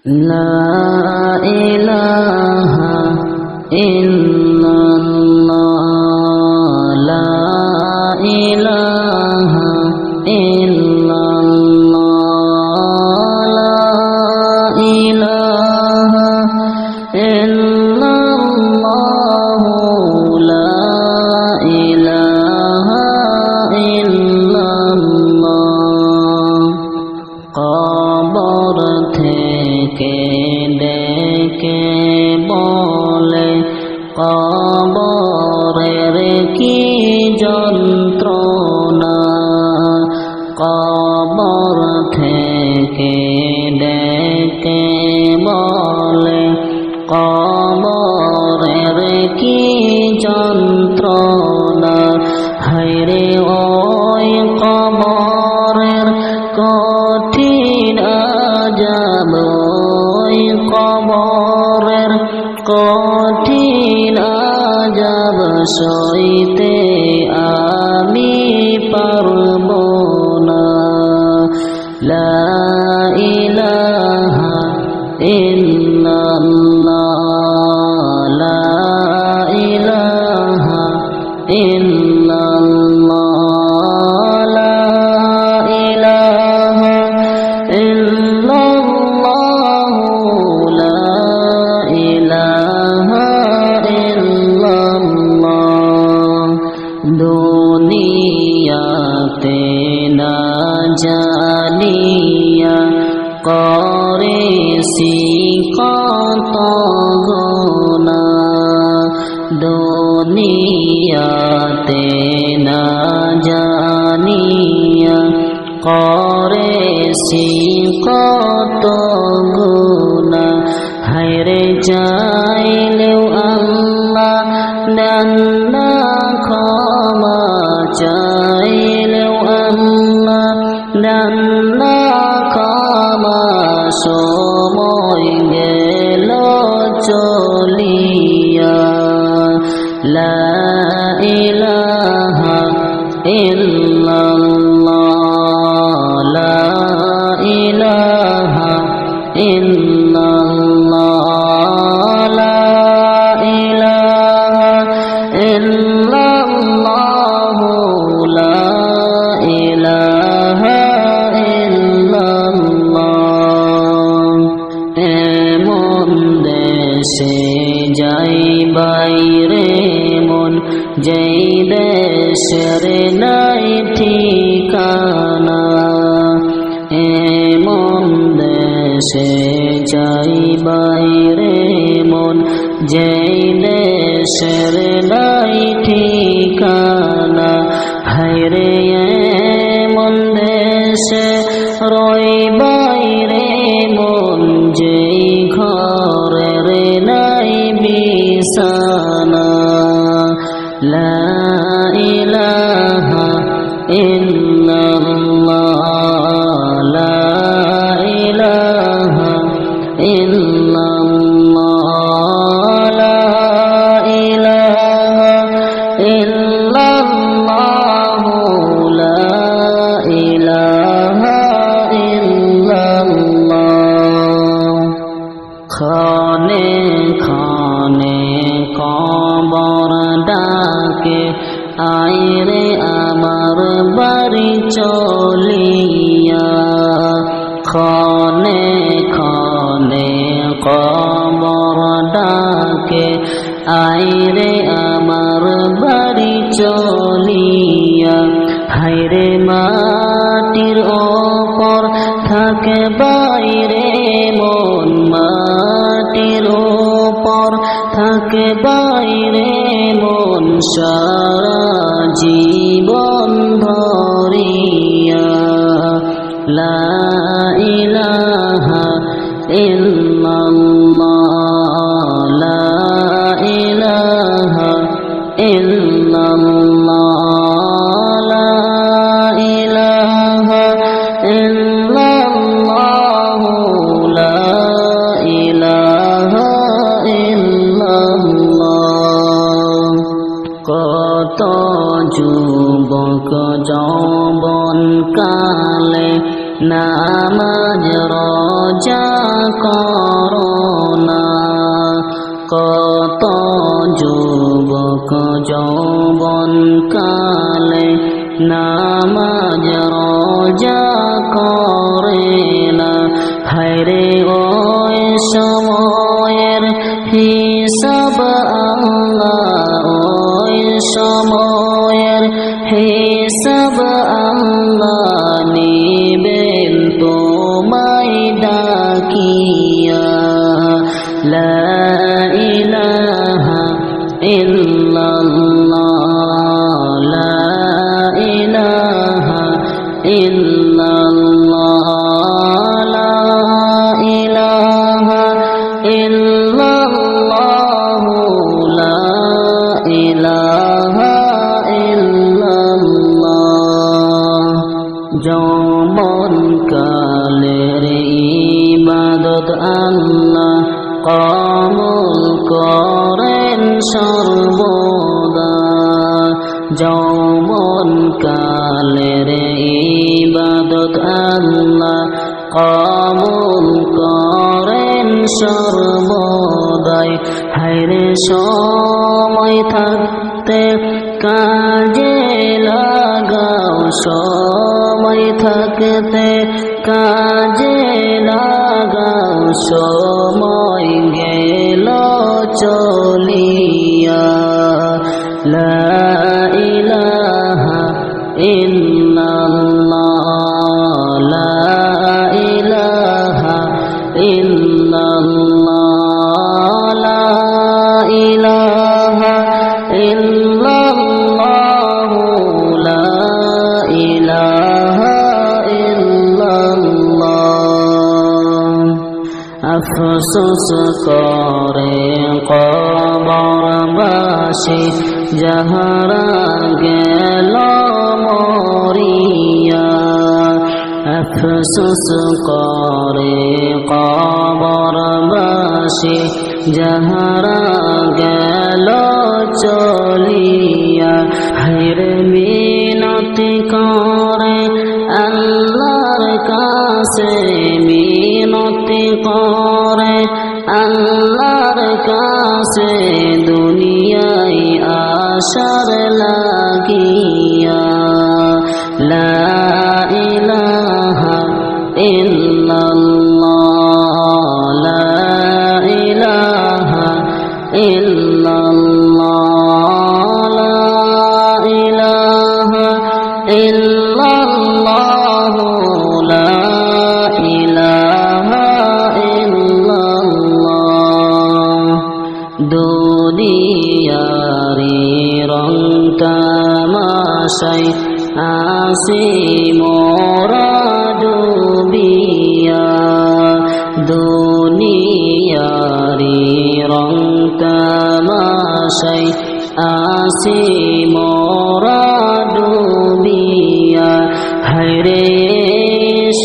লা ইলাহা ইল্লাল্লাহ লা ইলাহা ইল্লাল্লাহ লা ইলাহা ইল্লাল্লাহ লা ইলাহা ইল্লাল্লাহ কবর থেকে ডেকে বলে কবরের কি যন্ত্রণা কবর থেকে ডেকে বলে কবরের কি যন্ত্রণা হায়রে ওই কবরের কঠিন আযাব ওই কবরের কঠিন আযাব সইতে আমি পারব না লা ইলাহা ইল্লাল্লাহ লা ইলাহা ইল্লাল্লাহ লা ইলাহা ইল্লাল্লাহ লা ইলাহা ইল্লাল্লাহ দুনিয়াতে না জানিয়া করেছি কত গুনাহ দুনিয়াতে না জানিয়া করেছি কত গুনাহ হায়রে চাইলেও আল্লাহ দেন না ক্ষমা চাইলেও আল্লাহ দেন না ক্ষমা সময় গেল চলিয়া লা ইলাহা ইল্লাল্লাহ লা ইলাহা ইল্লাল্লাহ লা ইলাহা ইল্লাল্লাহ লা ইলাহা ইল্লাল্লাহ এমন দেশে যাই বাইরে মন যেই দেশের নাই ঠিকানা এমন দেশে যাই বাইরে মন যেই দেশের নাই ঠিকানা হায়রে এমন দেশে রই বাইরে মন যেই ঘরের নাই বিছানা লা ইলাহা ইল্লাল্লাহ লা ইলাহা ইল্লাল্লাহ লা ইলাহা ইল্লাল্লাহ লা ইলাহা ইল্লাল্লাহ খানে খানে কবর ডাকে আইরে আমার বাড়ি চলিয়া খানে খানে কবর ডাকে আইরে আমার বাড়ি চলিয়া হায়রে মাটির ওপর থাকে বাইরে মন মাটির ওপর থাকে বাইরে মন সারা জীবন ধরিয়া লা ইলাহা ইল্লাল্লাহ লা ইলাহা ইল্লাল্লাহ লা ইলাহা ইল্লাল্লাহ লা ইলাহা ইল্লাল্লাহ কত যুবক যৌবন কালে নামাজ রোজা করো না। কত যুবক যৌবন কালে নামাজ রোজা করে না। হায়রে ওই সময়ের হিসাব আল্লাহ, ওই সময়ের হিসাব আল্লাহ নিবেন তোমায় ডাকিয়া। লা ইলাহা ইল্লাল্লাহ, লা ইলাহা ইল্লাল্লাহ, লা ইলাহা ইল্লাল্লাহ, লা ইলাহা ইল্লাল্লাহ। যৌবন কালের ইবাদত আল্লাহ কবুল করেন সর্বদা। যৌবন কালের ইবাদত আল্লাহ কবুল করেন সর্বদাই। হায়রে সময় থাকতে কাজে লাগাও, সময় থাকতে কাজে লাগাও, সময় গেল চলিয়া। লা ইলাহা ইল্লাল্লাহ, লা ইলাহা ইল্লাল্লাহ, লা ইলাহা ইল্লাল্লাহ, লা ইলাহা ইল্লাল্লাহ। আফসোস করে কবরবাসী যাহারা গেল মরিয়া। আফসোস করে কবরবাসী যাহারা গেল চলিয়া। হায়রে মিনতি করে আল্লাহর কাছে, মিনতি করে আল্লাহর কাছে, দুনিয়ায় আশার লাগিয়া। লা ইলাহা ইল্লাল্লাহ, লা ইলাহা ইল্লাল্লাহ, লা ইলাহা ইল্লাল্লাহ, লা ইলাহা ইল্লাল্লাহ। দুনিয়ারি রং তামাশায় আসি মোরা ডুবিয়া। দুনিয়ারি রং তামাশায় আসি মোরা ডুবিয়া। হায়রে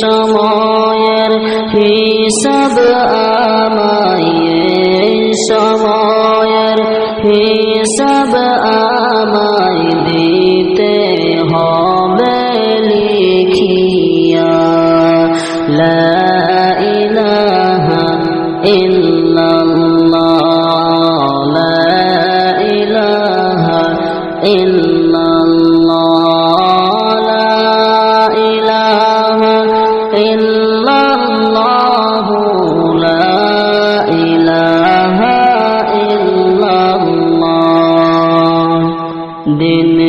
সময়ের হিসাব আমায়, সময়ের হিসাব আমায় দিতে হবে লিখিয়া। লা ইলাহা ইল্লাল্লাহ, লা ইলাহা ইল্লাল্লাহ, লা ইলাহা ইল্লাল্লাহ, লা ইলাহা ইল্লাল্লাহ। দিন